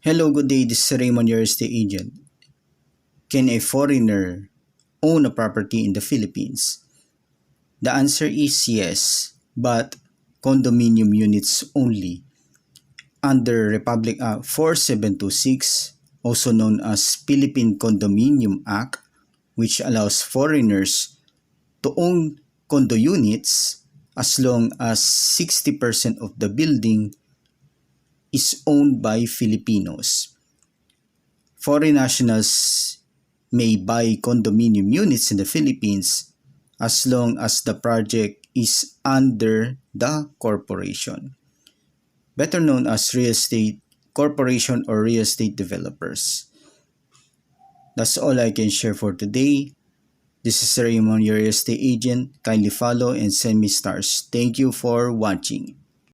Hello, good day. This is Raymond, your estate agent. Can a foreigner own a property in the Philippines? The answer is yes, but condominium units only. Under Republic Act 4726, also known as Philippine Condominium Act, which allows foreigners to own condo units as long as 60% of the building is owned by Filipinos. Foreign nationals may buy condominium units in the Philippines as long as the project is under the corporation, better known as real estate corporation or real estate developers. That's all I can share for today. This is Raymond, your real estate agent. Kindly follow and send me stars. Thank you for watching.